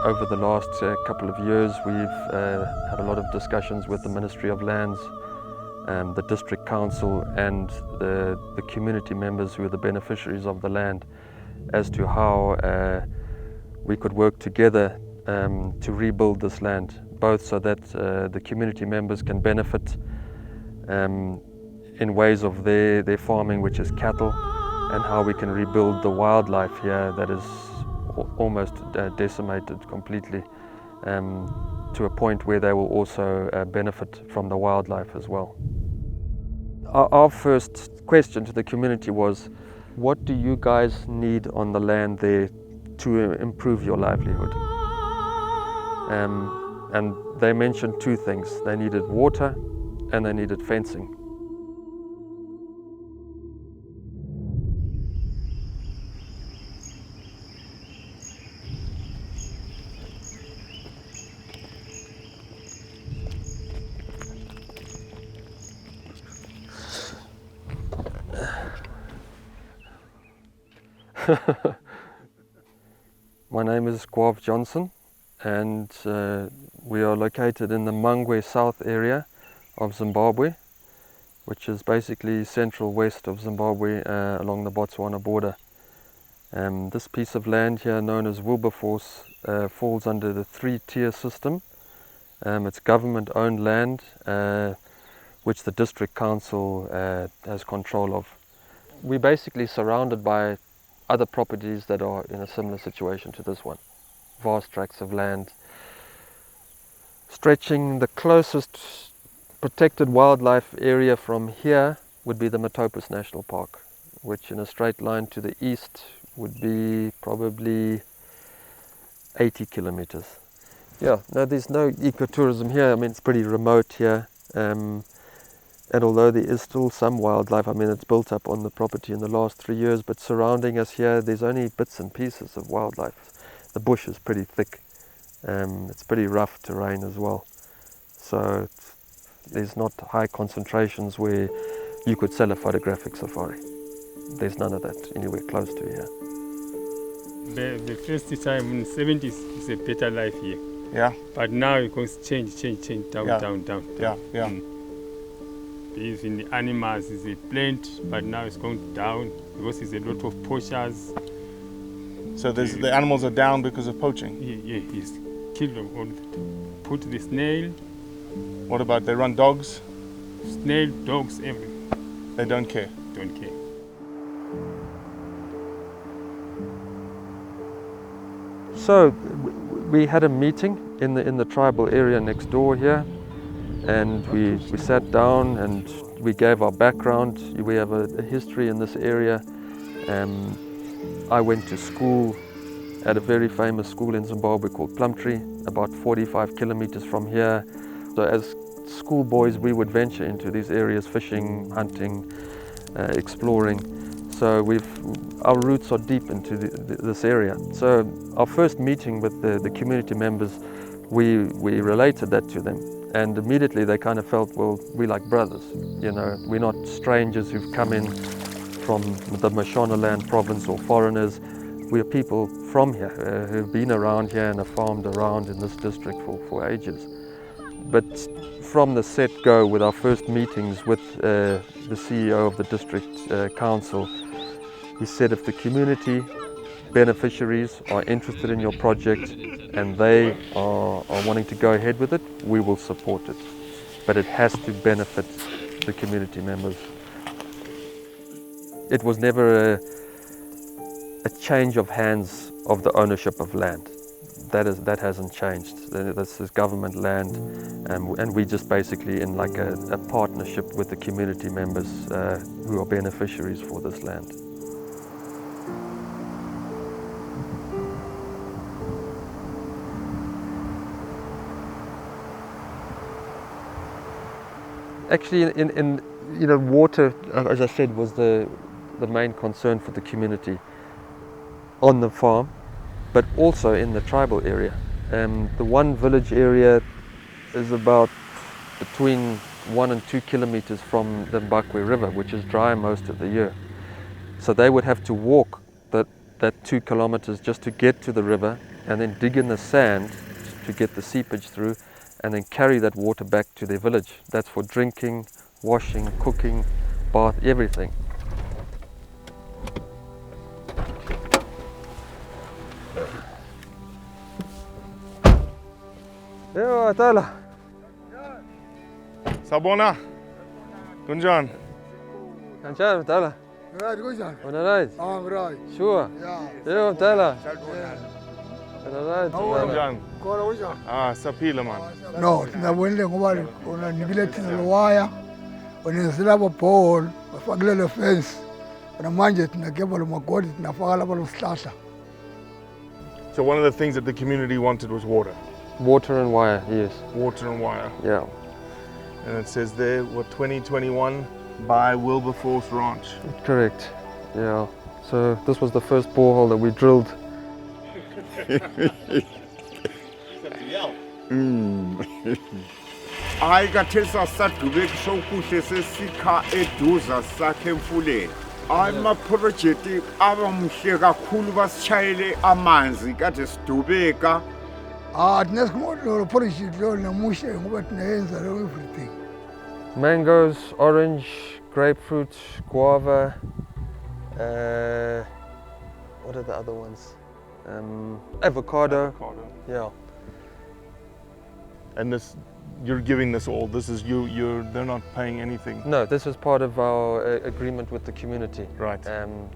over the last couple of years, we've had a lot of discussions with the Ministry of Lands, the District Council and the community members who are the beneficiaries of the land as to how we could work together to rebuild this land, both so that the community members can benefit in ways of their farming, which is cattle, and how we can rebuild the wildlife here that is almost decimated completely, to a point where they will also benefit from the wildlife as well. Our first question to the community was, what do you guys need on the land there to improve your livelihood? And they mentioned two things. They needed water and they needed fencing. My name is Guav Johnson, and we are located in the Mangwe South area of Zimbabwe, which is basically central west of Zimbabwe along the Botswana border. This piece of land here, known as Wilberforce, falls under the three-tier system. It's government-owned land, which the District Council has control of. We're basically surrounded by other properties that are in a similar situation to this one. Vast tracts of land. Stretching, the closest protected wildlife area from here would be the Matopus National Park, which in a straight line to the east would be probably 80 kilometers. Yeah, no, there's no ecotourism here. I mean, it's pretty remote here. And although there is still some wildlife, I mean, it's built up on the property in the last 3 years, but surrounding us here, there's only bits and pieces of wildlife. The bush is pretty thick. It's pretty rough terrain as well. So there's not high concentrations where you could sell a photographic safari. There's none of that anywhere close to here. The first time in the 70s is a better life here. Yeah. But now it goes change, down. Yeah. Even the animals is a plant, but now it's going down because there's a lot of poachers. So the animals are down because of poaching? Yeah, he's killed them all. Put the snail. What about, they run dogs? Snail, dogs, everything. They don't care? Don't care. So we had a meeting in the tribal area next door here, and we sat down and we gave our background. We have a history in this area. I went to school at a very famous school in Zimbabwe called Plumtree, about 45 kilometers from here. So as schoolboys, we would venture into these areas, fishing, hunting, exploring. So our roots are deep into this area. So our first meeting with the community members, we related that to them. And immediately they kind of felt, well, we're like brothers, you know, we're not strangers who've come in from the Mashonaland province or foreigners. We're people from here who've been around here and have farmed around in this district for ages. But from the set-go, with our first meetings with the CEO of the District Council, he said if the community beneficiaries are interested in your project and they are wanting to go ahead with it, we will support it. But it has to benefit the community members. It was never a change of hands of the ownership of land. That hasn't changed. This is government land, and we just basically in like a partnership with the community members who are beneficiaries for this land. Actually, in water, as I said, was the main concern for the community on the farm, but also in the tribal area. The one village area is about between 1 and 2 kilometers from the Dukwe River, which is dry most of the year. So they would have to walk that 2 kilometers just to get to the river and then dig in the sand to get the seepage through, and then carry that water back to their village. That's for drinking, washing, cooking, bath, everything. Yo, Atala. Sabona. Kunjan. Kanchar, Atala. Right, Gujan. On the right. I'm right. Sure. Yeah. Yo, Atala. Yeah. On the right. Kunjan. Kora Gujan. Ah, saphila man. No, ngabonile ngoba unanikile thina lo wire. Unenzela abo ball, bafakile le fence. Na manje tinakeba lo magodi tinafaka lapha lo sihlahla. So one of the things that the community wanted was water. Water and wire, yes. Water and wire. Yeah. And it says there, what, 2021 by Wilberforce Ranch. Correct. Yeah. So this was the first borehole that we drilled. Hayi kathesa sadube sokuhle sesikha eduza sakhe emfuleni. Ama-project abamhle kakhulu basishayele amanzi kade sidubeka. Tinesikimoto lo project lo namushe ngoba tinayenza lo everything. Mangoes, orange, grapefruit, guava. What are the other ones? Avocado. Yeah. And this, you're giving this all. This is they're not paying anything. No, this is part of our agreement with the community. Right.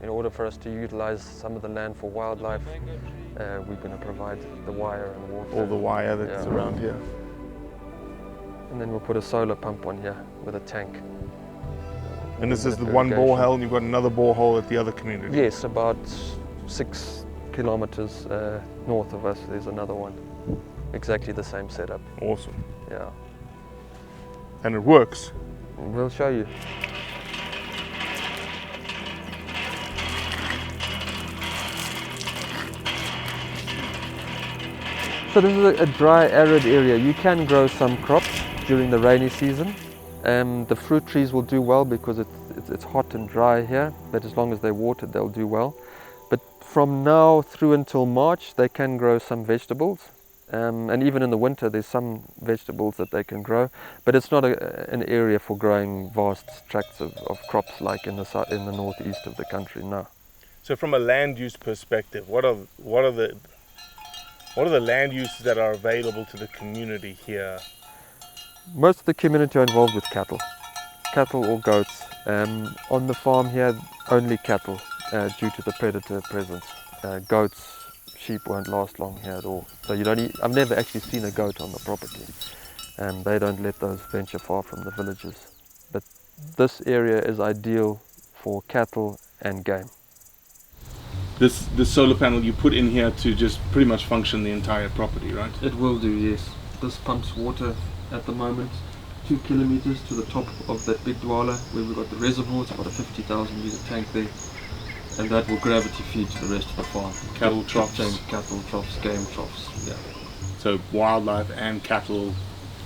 In order for us to utilize some of the land for wildlife, we're going to provide the wire and water. All the wire that's Yeah. around here. And then we'll put a solar pump on here with a tank. And this is the For one irrigation. borehole, and you've got another borehole at the other community. Yes, about 6 kilometers north of us, there's another one. Exactly the same setup. Awesome. Yeah. And it works. We'll show you. So this is a dry, arid area. You can grow some crops during the rainy season. The fruit trees will do well because it's hot and dry here, but as long as they're watered, they'll do well. But from now through until March, they can grow some vegetables. And even in the winter, there's some vegetables that they can grow, but it's not an area for growing vast tracts of crops like in the northeast of the country. No. So from a land use perspective, what are the land uses that are available to the community here? Most of the community are involved with cattle or goats. On the farm here, only cattle due to the predator presence. Goats, sheep won't last long here at all. So I've never actually seen a goat on the property. They don't let those venture far from the villages. But this area is ideal for cattle and game. This solar panel you put in here to just pretty much function the entire property, right? It will do, yes. This pumps water at the moment 2 kilometers to the top of that big dwala where we've got the reservoir. It's about a 50,000 litre tank there. And that will gravity feed to the rest of the farm. Cattle troughs. Cattle troughs, game troughs, yeah. So wildlife and cattle,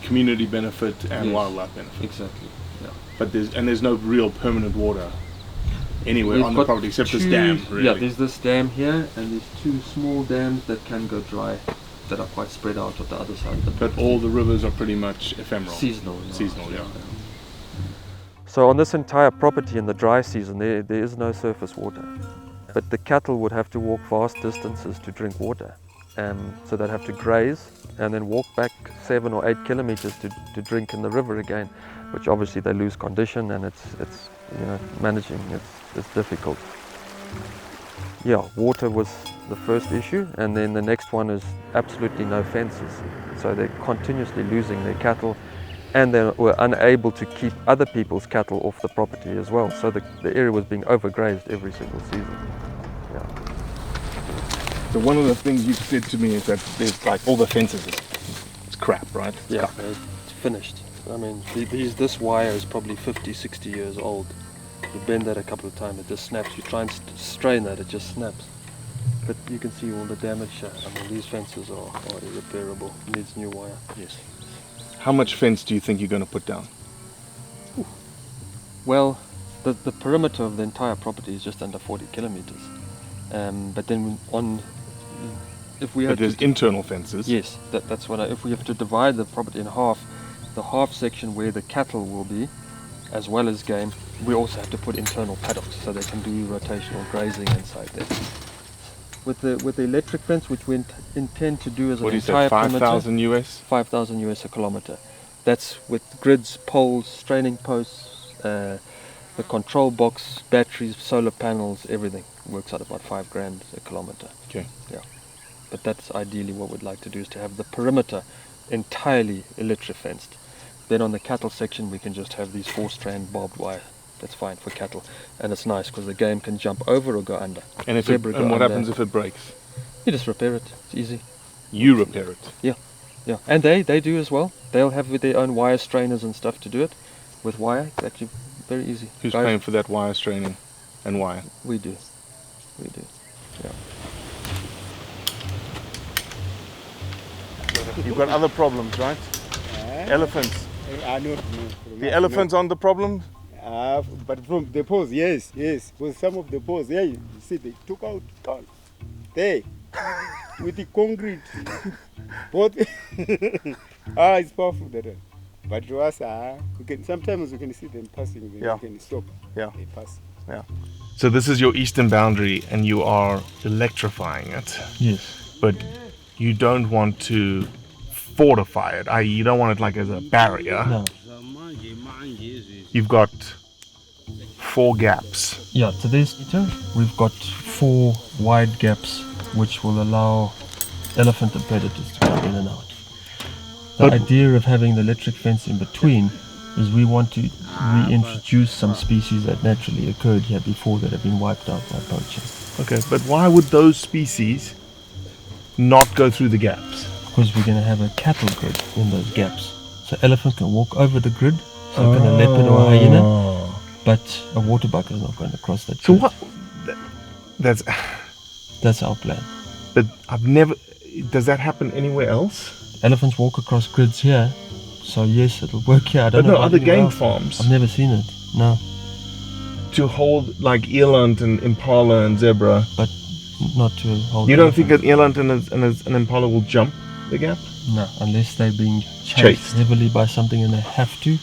community benefit and Yes. wildlife benefit. Exactly, yeah. But there's no real permanent water anywhere We've on the got property except this 2 dam, really. Yeah, there's this dam here and there's 2 small dams that can go dry that are quite spread out at the other side of the But all the rivers are pretty much ephemeral. seasonal. Seasonal, yeah. So on this entire property in the dry season, there is no surface water. But the cattle would have to walk vast distances to drink water. So they'd have to graze and then walk back 7 or 8 kilometers to drink in the river again, which obviously they lose condition and it's managing, it's difficult. Yeah, water was the first issue, and then the next one is absolutely no fences. So they're continuously losing their cattle, and they were unable to keep other people's cattle off the property as well. So the area was being overgrazed every single season. Yeah. So one of the things you said to me is that there's like all the fences, it's crap, right? It's Yeah, crap. it's finished. I mean, this wire is probably 50, 60 years old. You bend that a couple of times, it just snaps. You try and strain that, it just snaps. But you can see all the damage here. I mean, these fences are irreparable. It needs new wire. Yes. How much fence do you think you're going to put down? Well, the perimeter of the entire property is just under 40 kilometers. But then on if we But had there's to, internal fences. yes, that's what if we have to divide the property in half, the half section where the cattle will be, as well as game, we also have to put internal paddocks so they can do rotational grazing inside there. With the electric fence, which we intend to do as What an do you say, entire 5,000 US? 5,000 US a kilometer. That's with grids, poles, straining posts, the control box, batteries, solar panels, everything. Works out about $5,000 a kilometer. Okay. Yeah. But that's ideally what we'd like to do, is to have the perimeter entirely electric fenced. Then on the cattle section we can just have these 4-strand barbed wire. That's fine for cattle, and it's nice because the game can jump over or go under. And if Zebra it, go and what under. happens if it breaks? You just repair it. It's easy. You repair it. Yeah, and they do as well. They'll have with their own wire strainers and stuff to do it. With wire, it's actually very easy. Who's Guys, paying for that wire straining and wire? We do. Yeah. You've got other problems, right? Elephants. No. The elephants aren't the problem? But from the poles, yes. With some of the poles, yeah, you see, they took out all there with the concrete. Both. It's powerful that one. But to us, sometimes we can see them passing. Then Yeah. we can stop. Yeah. They pass. Yeah. So this is your eastern boundary and you are electrifying it. Yes. But you don't want to fortify it, i.e. you don't want it like as a barrier. No. You've got 4 gaps. Yeah, to this meter, we've got 4 wide gaps which will allow elephant and predators to come in and out. The But- idea of having the electric fence in between is we want to reintroduce some species that naturally occurred here before that have been wiped out by poaching. Okay, but why would those species not go through the gaps? Because we're going to have a cattle grid in those gaps. So elephant can walk over the grid, so can a leopard or a hyena, but a water buck is not going to cross that So grid. what? That's. That's our plan. But I've never. Does that happen anywhere else? Elephants walk across grids here, so yes, it'll work here. I don't But know no, about other anywhere game else. farms I've never seen it. No, to hold like eland and impala and zebra. but not to hold. You don't think elephant. an eland and an impala will jump the gap? No, unless they're being chased, Chased. heavily by something and they have to.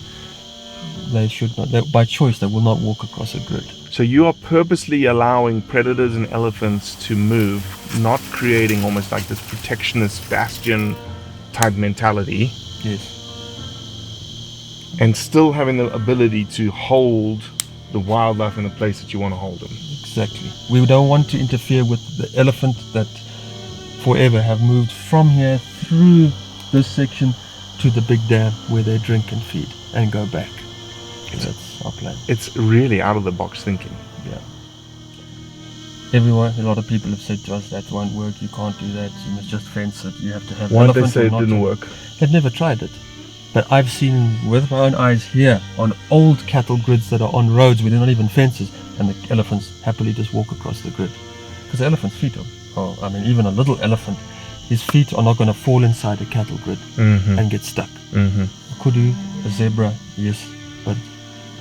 They should not. By choice, they will not walk across a grid. So you are purposely allowing predators and elephants to move, not creating almost like this protectionist bastion type mentality, Yes. and still having the ability to hold the wildlife in the place that you want to hold them. Exactly. We don't want to interfere with the elephant that forever have moved from here through this section to the big dam where they drink and feed and go back. That's our plan. It's really out of the box thinking. Yeah. Everyone, a lot of people have said to us that won't work. You can't do that. You must just fence it. You have to have. Why did they elephant say or it not didn't to. work? They've never tried it. But I've seen with my own eyes here on old cattle grids that are on roads where they're not even fences, and the elephants happily just walk across the grid. Because the elephant's feet I mean, even a little elephant, his feet are not going to fall inside a cattle grid Mm-hmm. and get stuck. Mm-hmm. A kudu, a zebra, yes, but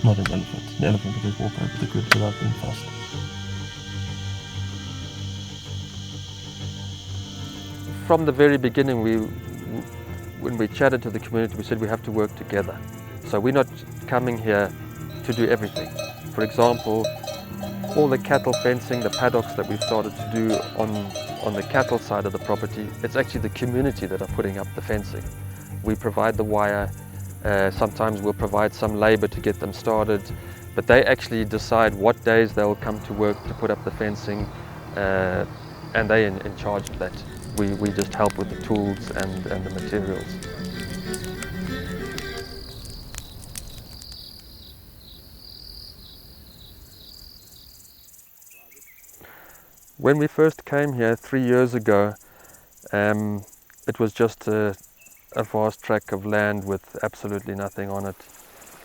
not an elephant. An elephant can just walk over the grid without being fussed. From the very beginning, when we chatted to the community, we said we have to work together. So we're not coming here to do everything. For example, all the cattle fencing, the paddocks that we've started to do on the cattle side of the property, it's actually the community that are putting up the fencing. We provide the wire, sometimes we'll provide some labor to get them started, but they actually decide what days they'll come to work to put up the fencing, and they're in charge of that. We just help with the tools and the materials. When we first came here 3 years ago, it was just a vast tract of land with absolutely nothing on it.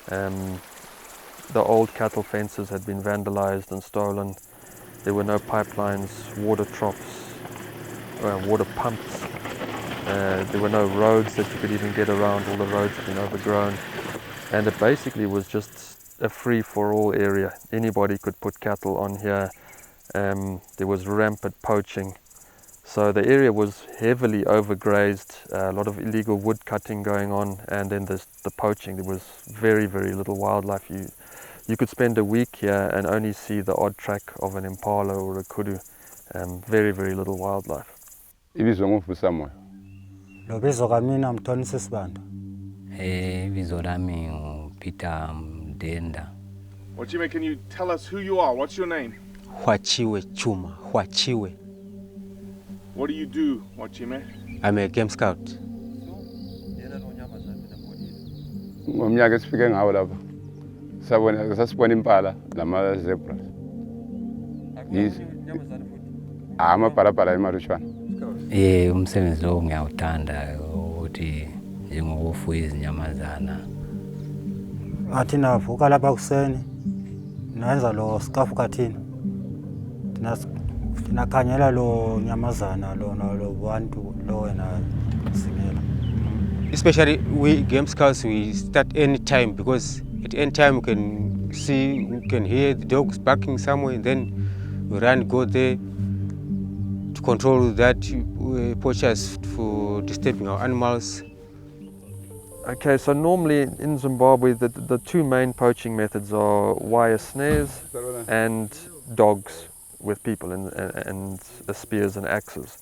The old cattle fences had been vandalized and stolen. There were no pipelines, water troughs, water pumps. There were no roads that you could even get around. All the roads had been overgrown. And it basically was just a free-for-all area. Anybody could put cattle on here. There was rampant poaching. So the area was heavily overgrazed, a lot of illegal wood cutting going on, and then the poaching. There was very, very little wildlife. You could spend a week here and only see the odd track of an impala or a kudu. Very, very little wildlife. Ibizwa ngovusamoyo. Lo bizo kamina Mthonisa Sibanda. Ibizo lami uPeter Mdenda. Wachime, can you tell us who you are? What's your name? Hwachiwe Chuma, Hwachiwe. What do you do, Wachime? I'm a game scout. Ngomnyaka esifike ngawo lapha. Sasibona impala nama zebras. Amapalapala emarushwana. Umsebenzi lo ngiyawuthanda ukuthi njengokufuya izinyamazana. Athi navuka lapha kuseni nayenza lo skafu kathini. Tinakhanyela lo nyamazana lo bantu lo wena singela. Especially we game scouts, we start any time because at any time we can see, we can hear the dogs barking somewhere, and then we run, go there to control that poachers for disturbing our animals. Okay, so normally in Zimbabwe the two main poaching methods are wire snares and dogs with people and spears and axes.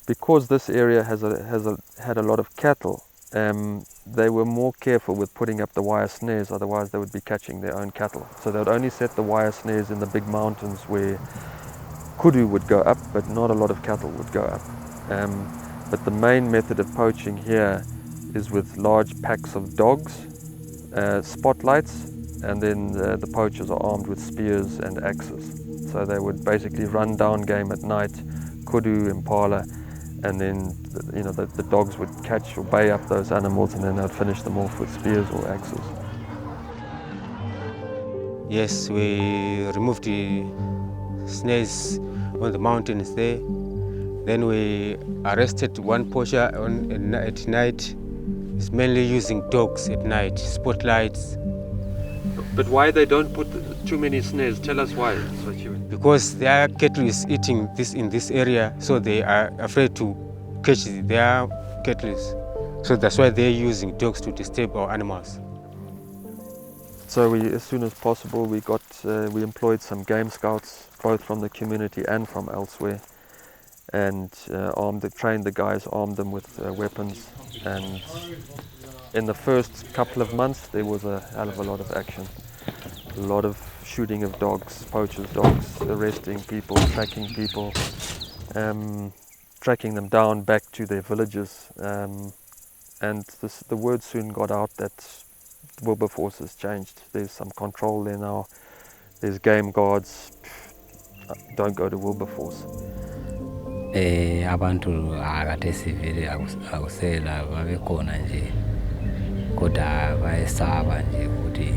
Because this area had a lot of cattle, they were more careful with putting up the wire snares, otherwise they would be catching their own cattle. So they would only set the wire snares in the big mountains where kudu would go up, but not a lot of cattle would go up. But the main method of poaching here is with large packs of dogs, spotlights, and then the poachers are armed with spears and axes. So they would basically run down game at night, kudu, impala, and then the dogs would catch or bay up those animals, and then they'd finish them off with spears or axes. Yes, we removed the snares on the mountains there. Then we arrested one poacher at night. It's mainly using dogs at night, spotlights. But why they don't put too many snares? Tell us why. Because their cattle is eating this in this area, so they are afraid to catch their cattle. So that's why they're using dogs to disturb our animals. So as soon as possible, we employed some game scouts, both from the community and from elsewhere, and trained the guys, armed them with weapons. And in the first couple of months, there was a hell of a lot of action. A lot of shooting of dogs, poachers' dogs, arresting people, tracking people, tracking them down back to their villages. And the word soon got out that Wilberforce has changed. There's some control there now. There's game guards. Don't go to Wilberforce. Abantu akade sivile akusela babekhona nje kodwa bayesaba nje ukuthi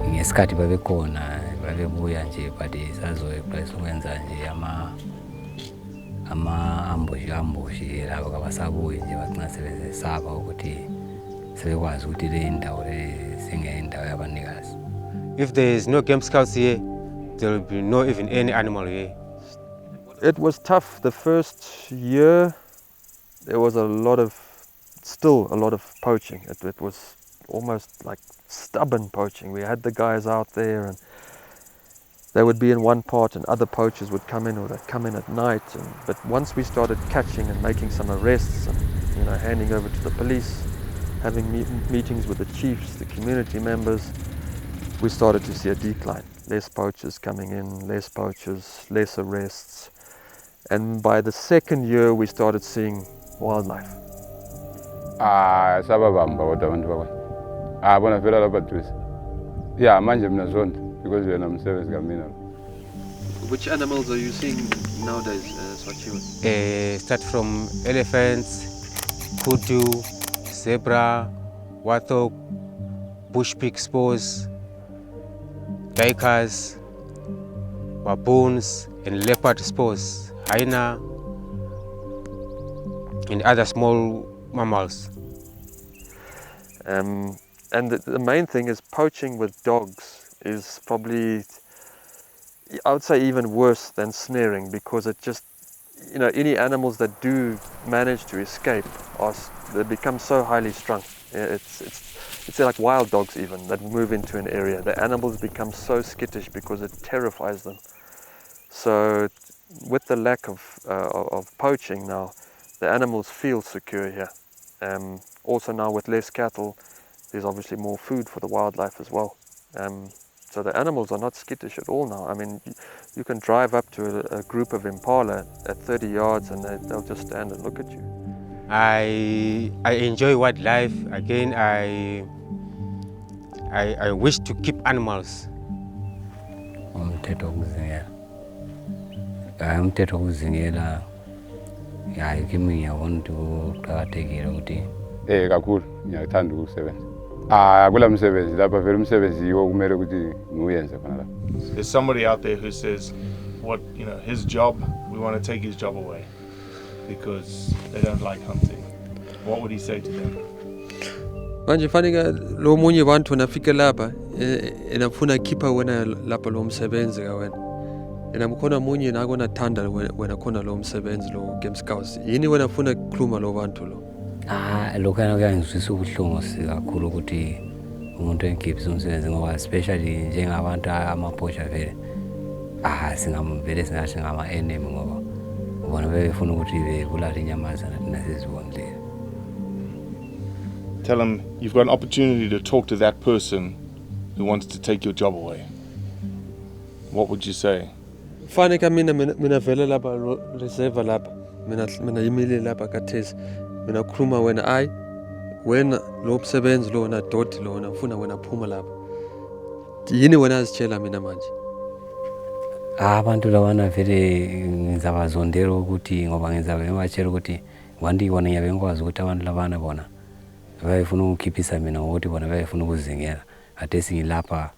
ngesikhathi babekhona babebuya nje but sazoyeqala ukwenza nje ambushi labo kabasabuyi nje bagcina sebesaba ukuthi sebekwazi ukuthi le ndawo le singendawo yabanikazi. If there is no game scouts here, there will be no even any animal here. It was tough. The first year, there was still a lot of poaching. It was almost like stubborn poaching. We had the guys out there and they would be in one part and other poachers would come in, or they'd come in at night. But once we started catching and making some arrests and handing over to the police, having meetings with the chiefs, the community members, we started to see a decline. Less poachers coming in, less poachers, less arrests. And by the second year, we started seeing wildlife. Sababamba kodwa abantu bakho. Bona vela lapha duze. Yeah, manje mina zonke because wena umsebenzi kamina. Which animals are you seeing nowadays, Swachiwe? Start from elephants, kudu, zebra, warthog, bush pig spores, duikers, baboons, and leopard spores, hyena, and other small mammals. And the main thing is poaching with dogs is probably, I would say, even worse than snaring, because you know, any animals that do manage to escape they become so highly strung. It's like wild dogs even that move into an area. The animals become so skittish because it terrifies them. So with the lack of poaching now, the animals feel secure here. Also now with less cattle, there's obviously more food for the wildlife as well. So the animals are not skittish at all now. I mean, you can drive up to a group of impala at 30 yards and they'll just stand and look at you. I enjoy wildlife. Again, I wish to keep animals. Umthetho wokuzingela hayi kimi ngiyabona ukuthi kuqakathekile ukuthi kakhulu ngiyathanda ukusebenza. Kula msebenzi lapha vele umsebenzi yiwo kumele ukuthi ngiwenze khona lapha. There's somebody out there who says, what, you know, his job, we want to take his job away because they don't like hunting. What would he say to them? Manje fanele lo munye abantu nafike lapha enafuna khipha wena lapha lo msebenzi ka wena. Enamkhona munye nakona thanda wena khona lo msebenzi lo game scouts. Yini wena ufuna ukukhuluma lo bantu lo? Lokho kuyangizwisa ubuhlungu kakhulu ukuthi umuntu engikhipha umsebenzi ngoba especially njengabantu amaphosha vele singamvele singasho ngama enemy ngoba bona befuna ukuthi bebulale inyamazana thina sizibonile. Tell him you've got an opportunity to talk to that person who wants to take your job away. What would you say? Fanele ka mina vele lapha reserve lapha. Mina yimile lapha kathesi. Mina khuluma wena lo msebenzi lo na dot lo na ufuna wena phuma lapha. Yini wena azitshela mina manje? Abantu lawana vele ngizabazondela ukuthi ngoba ngizabe ngibatshela ukuthi wandi wona ngiyabe ngikwazi ukuthi abantu labana bona bayifuna ukukhiphisa mina ukuthi bona bayifuna ukuzingela ade singilapha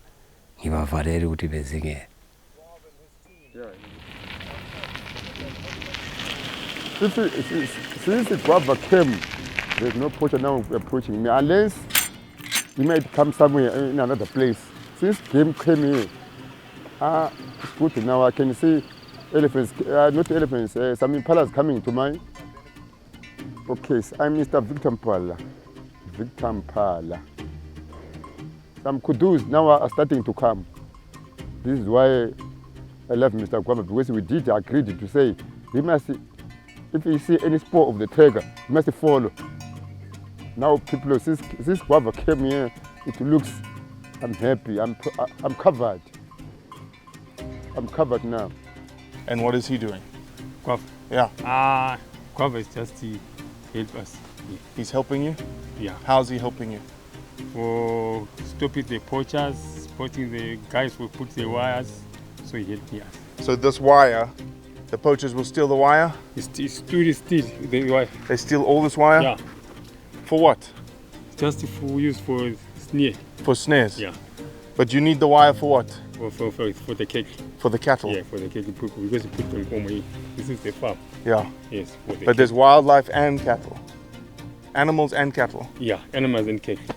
ngibavalele ukuthi bezingele. Since the Guava came, there's no poacher now approaching me unless he might come somewhere in another place. Since game came here, it's good now. I can see elephants, not elephants, some impalas coming to mine. Okay, so I'm Mr. Victor Mpala. Some kudus now are starting to come. This is why I love Mr. Guava, because we did agree to say we must, if you see any spore of the tiger, you must follow. Now people, since Guava came here, it looks, I'm happy, I'm covered. I'm covered now. And what is he doing? Guava? Yeah. Guava is just to help us. Yeah. He's helping you? Yeah. How's he helping you? For stopping the poachers, spotting the guys who put the wires, so he helped me out. So this wire, the poachers will steal the wire? It's still the wire. They steal all this wire? Yeah. For what? Just for use for snare. For snares? Yeah. But you need the wire for what? For the cattle. For the cattle? Yeah, for the cattle, because you put them on. This is the farm. Yeah. Yes. But there's wildlife and cattle. Animals and cattle. Yeah, animals and cattle.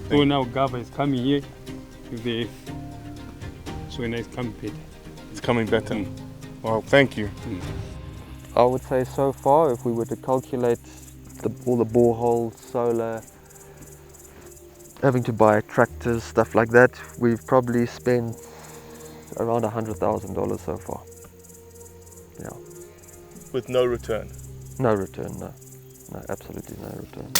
So now Guava is coming here. So now it's coming better. It's coming better. Well, thank you. I would say so far, if we were to calculate all the boreholes, solar, having to buy tractors, stuff like that, we've probably spent around $100,000 so far. Yeah. With no return? No return, no. No, absolutely no return.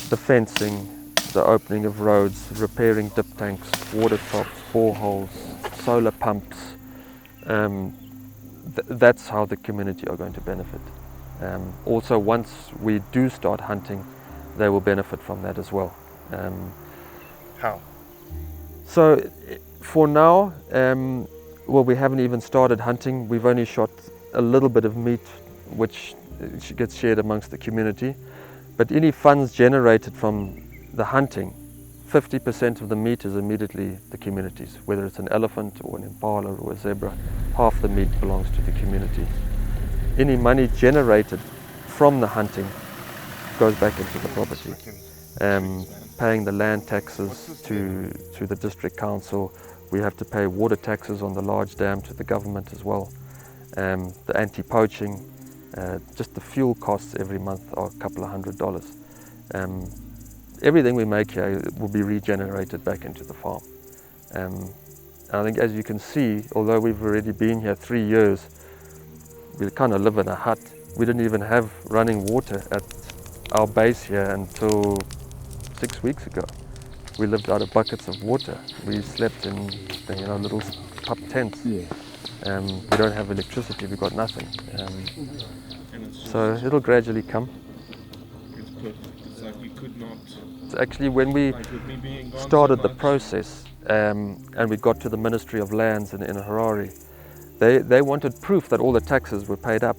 The fencing, the opening of roads, repairing dip tanks, water tops, boreholes, solar pumps, that's how the community are going to benefit. Also, once we do start hunting, they will benefit from that as well. How? So, for now, well, we haven't even started hunting. We've only shot a little bit of meat, which gets shared amongst the community. But any funds generated from the hunting, 50% of the meat is immediately the community's. Whether it's an elephant or an impala or a zebra, half the meat belongs to the community. Any money generated from the hunting goes back into the property. Paying the land taxes to the district council. We have to pay water taxes on the large dam to the government as well. the anti-poaching, just the fuel costs every month are a couple of $100. Everything we make here will be regenerated back into the farm. And I think, as you can see, although we've already been here 3 years, we kind of live in a hut. We didn't even have running water at our base here until 6 weeks ago. We lived out of buckets of water. We slept in little pup tents. Yeah. We don't have electricity, we've got nothing. So it'll gradually come. It's perfect. It's like we could not... Actually, when we started the process and we got to the Ministry of Lands in Harare, they wanted proof that all the taxes were paid up.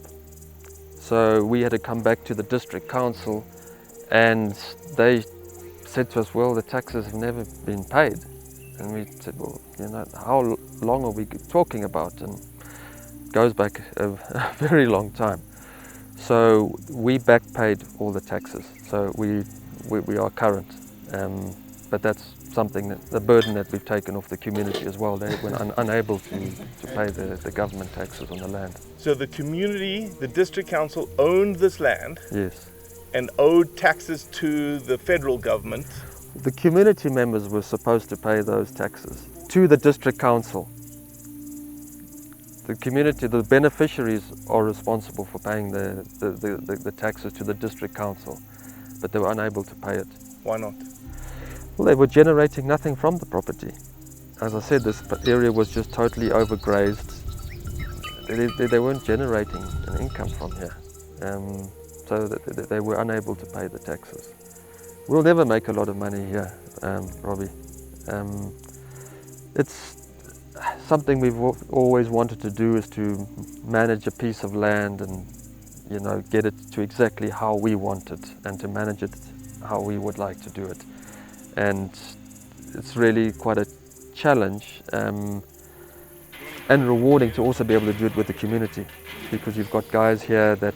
So we had to come back to the district council, and they said to us, well, the taxes have never been paid. And we said, well, how long are we talking about? And it goes back a very long time. So we back paid all the taxes. So we are current. But that's something, the burden that we've taken off the community as well. They were unable to pay the government taxes on the land. So the community, the district council owned this land. Yes. And owed taxes to the federal government. The community members were supposed to pay those taxes to the district council. The community, the beneficiaries are responsible for paying the taxes to the district council, but they were unable to pay it. Why not? Well, they were generating nothing from the property. As I said, this area was just totally overgrazed. They weren't generating an income from here. So they were unable to pay the taxes. We'll never make a lot of money here, Robbie. It's something we've always wanted to do, is to manage a piece of land and get it to exactly how we want it, and to manage it how we would like to do it. And it's really quite a challenge and rewarding to also be able to do it with the community, because you've got guys here that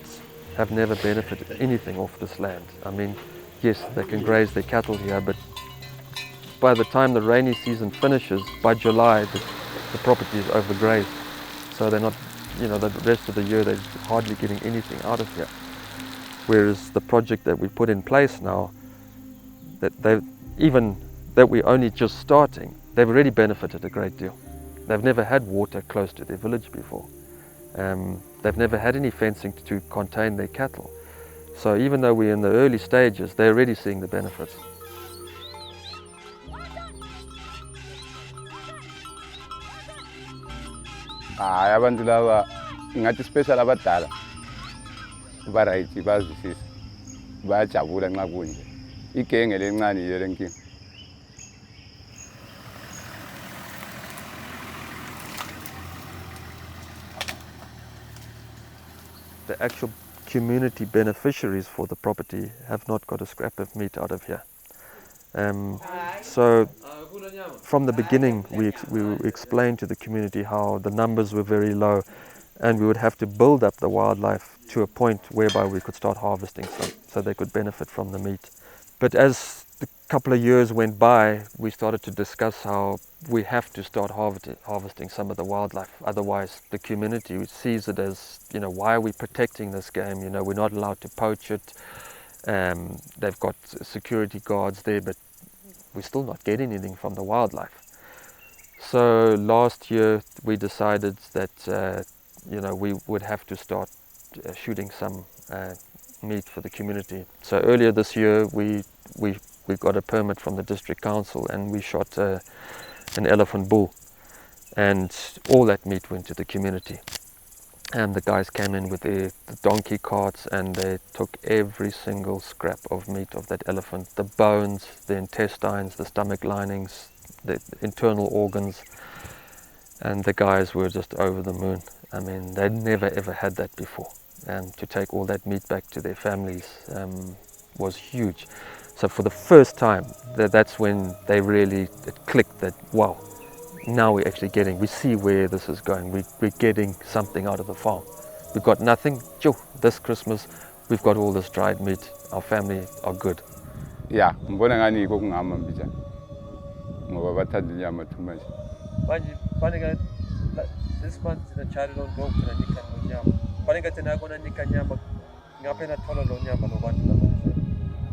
have never benefited anything off this land. I mean, yes, they can graze their cattle here, but by the time the rainy season finishes, by July, the property is overgrazed. So they're not, the rest of the year they're hardly getting anything out of here. Whereas the project that we put in place now, even that we're only just starting, they've already benefited a great deal. They've never had water close to their village before. They've never had any fencing to contain their cattle. So even though we're in the early stages, they're already seeing the benefits. Abantu laba ngathi special abadala ba right bazwisisa bayajabula nxa kunje igenge lencane yelenkinga. The actual community beneficiaries for the property have not got a scrap of meat out of here. So from the beginning we explained to the community how the numbers were very low, and we would have to build up the wildlife to a point whereby we could start harvesting some, so they could benefit from the meat. But as the couple of years went by, we started to discuss how we have to start harvesting some of the wildlife. Otherwise, the community sees it as, why are we protecting this game? We're not allowed to poach it. They've got security guards there, but we're still not getting anything from the wildlife. So last year we decided that we would have to start shooting some meat for the community. So earlier this year we got a permit from the district council, and we shot an elephant bull, and all that meat went to the community. And the guys came in with the donkey carts, and they took every single scrap of meat of that elephant, the bones, the intestines, the stomach linings, the internal organs, and the guys were just over the moon. I mean, they'd never ever had that before, and to take all that meat back to their families was huge. So for the first time, that's when it clicked that, wow, now we're actually we see where this is going. We're getting something out of the farm. We've got nothing. This Christmas, we've got all this dried meat. Our family are good. Yeah, ngibona ngani yikho kungahamba mbijana ngoba bathanda inyama too much. Manje this month the child don't go to nika nyama. Palinga tena kona nika nyama. Ngapena thola lo nyama lo bantu labanje.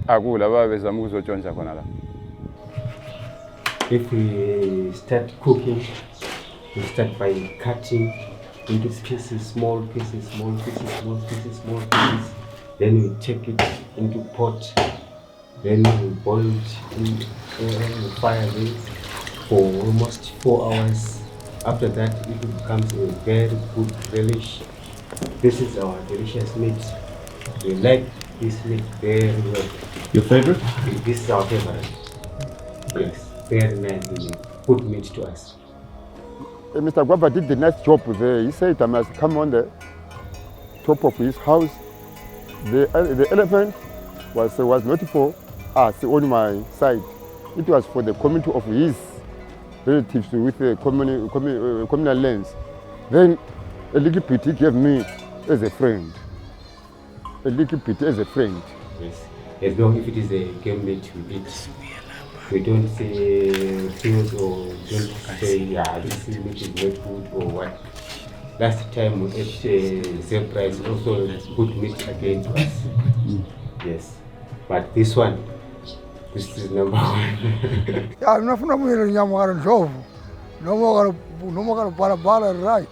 Akula babezama ukuzotshontsha khona la. If we start cooking, we start by cutting into pieces, small pieces, small pieces, small pieces, small pieces. Then we take it into pot. Then we boil it in the fire for almost 4 hours. After that, it becomes a very good relish. This is our delicious meat. We like this meat very well. Your favorite? This is our favorite. Yes, very nice meat. Good meat to us. Mr. Guava did the nice job there. He said I must come on the top of his house. The elephant was not for us on my side. It was for the community of his relatives with the communal lands. Then a little bit he gave me as a friend. A little bit as a friend. Yes, as long as it is a game meat we eat. We don't say things or don't say, yeah, this meat is not good or what. Last time we ate zebra is also good meat again to us. Yes, but this one, this is number one. Yeah, I'm not from here in Yamaha. No more bala right.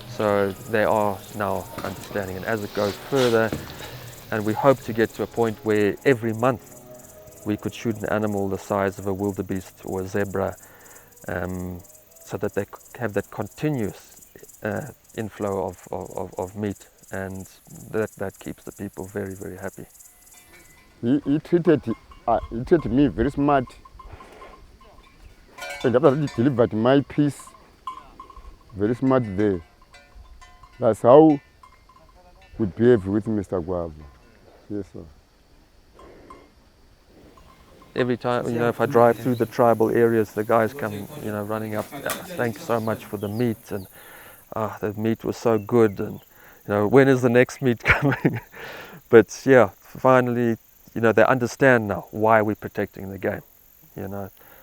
So they are now understanding, and as it goes further, and we hope to get to a point where every month we could shoot an animal the size of a wildebeest or a zebra, so that they have that continuous inflow of meat, and that keeps the people very, very happy. He treated me very smart, and after he delivered my piece, very smart there. That's how we behave with Mr. Guav. Yes, sir. Every time, if I drive through the tribal areas, the guys come, running up. Thanks so much for the meat, and the meat was so good, and when is the next meat coming? But yeah, finally, they understand now why we're protecting the game.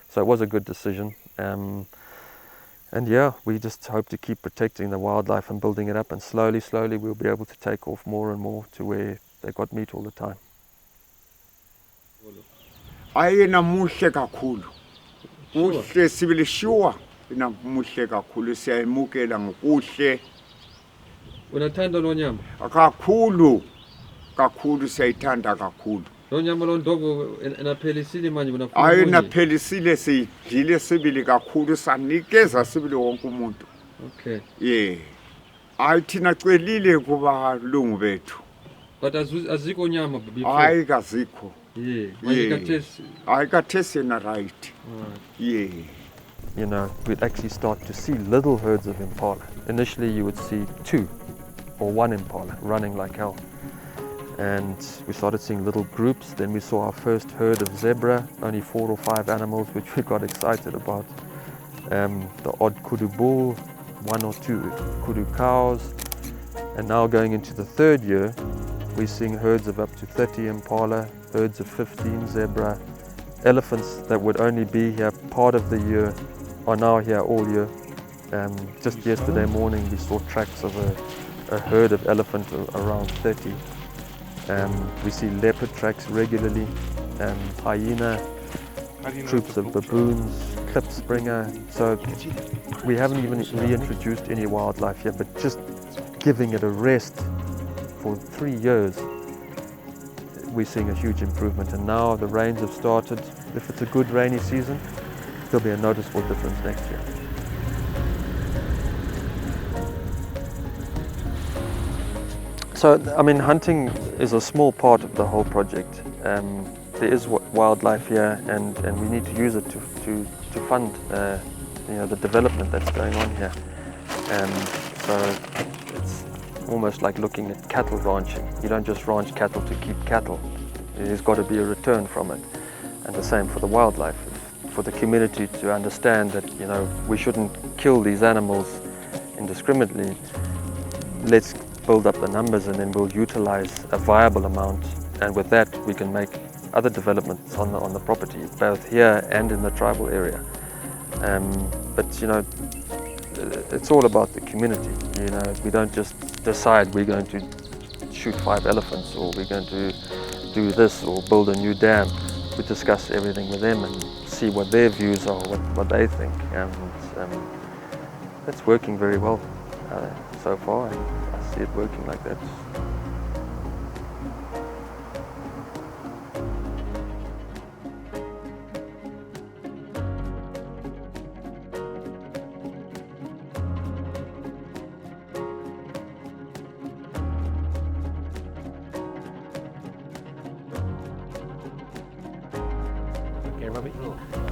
So it was a good decision, and yeah, we just hope to keep protecting the wildlife and building it up, and slowly, we'll be able to take off more and more to where they got meat all the time. Ayena muhle kakhulu. Muhle sibili sure ina muhle kakhulu siyayimukela ngokuhle. Unathanda lo nyama? Kakhulu siyayithanda kakhulu. Lo nyama lo ndogo enaphelisile manje unafuna. Ayena phelisile sidlile sibili kakhulu sanikeza sibili wonke umuntu. Okay. Yeah. Ayithina celile kuba lungu bethu. But azikho nyama before. Hayi kazikho. Yeah. I got tested right. Yeah. We'd actually start to see little herds of impala. Initially, you would see 2 or 1 impala running like hell. And we started seeing little groups. Then we saw our first herd of zebra, only 4 or 5 animals, which we got excited about. The odd kudu bull, 1 or 2 kudu cows. And now going into the 3rd year, we're seeing herds of up to 30 impala, herds of 15 zebra. Elephants that would only be here part of the year are now here all year. Just yesterday morning we saw tracks of a herd of elephant around 30. We see leopard tracks regularly, hyena, troops of baboons, klipspringer. So we haven't even reintroduced any wildlife yet, but just giving it a rest for 3 years, we're seeing a huge improvement. And now the rains have started. If it's a good rainy season, there'll be a noticeable difference next year. So, hunting is a small part of the whole project. There is wildlife here, and we need to use it to fund the development that's going on here. So it's almost like looking at cattle ranching. You don't just ranch cattle to keep cattle. There's got to be a return from it. And the same for the wildlife. For the community to understand that, we shouldn't kill these animals indiscriminately. Let's build up the numbers, and then we'll utilize a viable amount. And with that, we can make other developments on the property, both here and in the tribal area. But it's all about the community. You know, we don't just decide we're going to shoot 5 elephants or we're going to do this or build a new dam. We discuss everything with them and see what their views are, what they think, and it's working very well so far, and I see it working like that.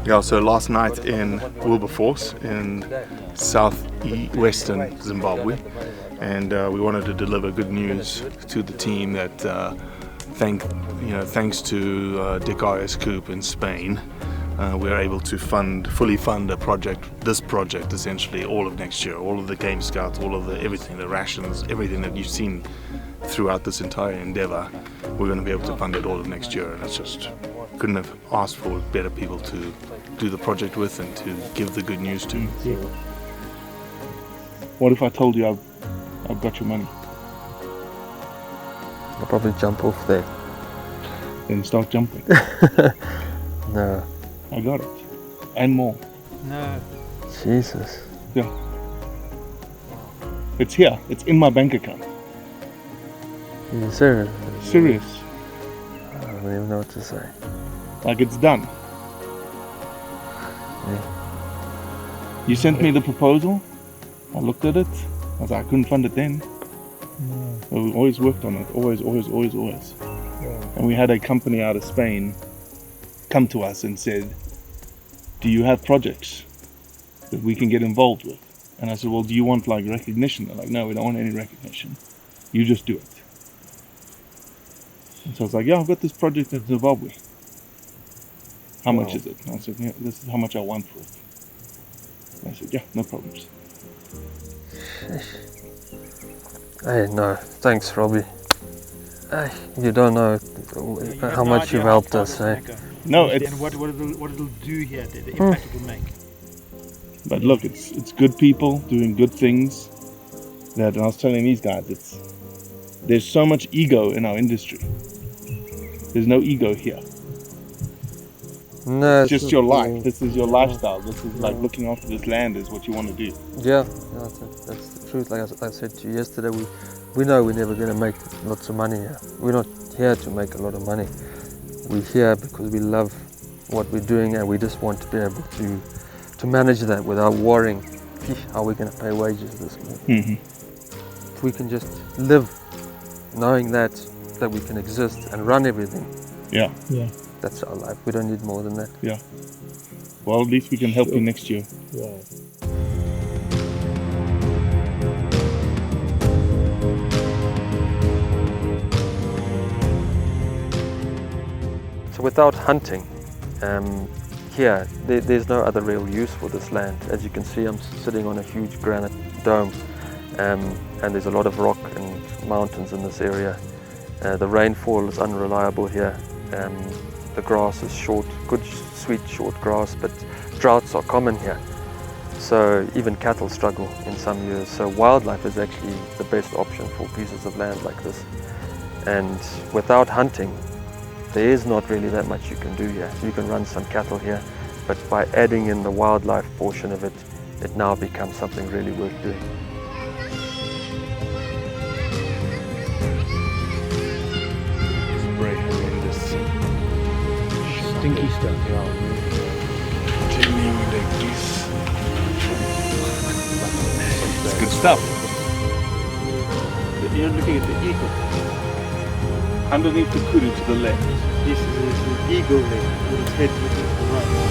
Yeah, so last night in Wilberforce in southwestern Zimbabwe, and we wanted to deliver good news to the team that thanks to Dukwe Coup in Spain, we are able to fully fund this project essentially all of next year, all of the Game Scouts, all of everything, the rations, everything that you've seen throughout this entire endeavor. We're going to be able to fund it all of next year, and it's just couldn't have asked for better people to do the project with and to give the good news to. Yeah. What if I told you I've got your money? I'll probably jump off there. Then start jumping. No. I got it. And more. No. Jesus. Yeah. It's here. It's in my bank account. Are you serious? Serious. I don't even know what to say. Like, it's done. Yeah. You sent me the proposal. I looked at it. I was like, I couldn't fund it then. No. But we always worked on it. Always. Yeah. And we had a company out of Spain come to us and said, do you have projects that we can get involved with? And I said, well, do you want like recognition? They're like, no, we don't want any recognition. You just do it. And so I was like, yeah, I've got this project in Zimbabwe. How much is it? And I said, yeah, this is how much I want for it. And I said, yeah, no problems. Hey, no, thanks, Robbie. Hey, you don't know how much you've helped us, eh? No, it's... And what it'll do here, the impact it will make. But look, it's good people doing good things. That, and I was telling these guys, there's so much ego in our industry. There's no ego here. No, it's just your life. This is your lifestyle. This is like looking after this land is what you want to do. Yeah, that's the truth. Like I said to you yesterday, we know we're never going to make lots of money here. We're not here to make a lot of money. We're here because we love what we're doing, and we just want to be able to manage that without worrying, how we're going to pay wages this month. Mm-hmm. If we can just live knowing that we can exist and run everything. Yeah. That's our life. We don't need more than that. Yeah. Well, at least we can help you next year. Yeah. So without hunting, here, there's no other real use for this land. As you can see, I'm sitting on a huge granite dome, and there's a lot of rock and mountains in this area. The rainfall is unreliable here. The grass is short, good sweet short grass, but droughts are common here. So even cattle struggle in some years. So wildlife is actually the best option for pieces of land like this. And without hunting, there is not really that much you can do here. You can run some cattle here, but by adding in the wildlife portion of it, it now becomes something really worth doing. Spray horrendous. Stinky stuff. It's good stuff. You're looking at the eagle. Underneath the kudu to the left. This is the eagle there, with its head looking to the right.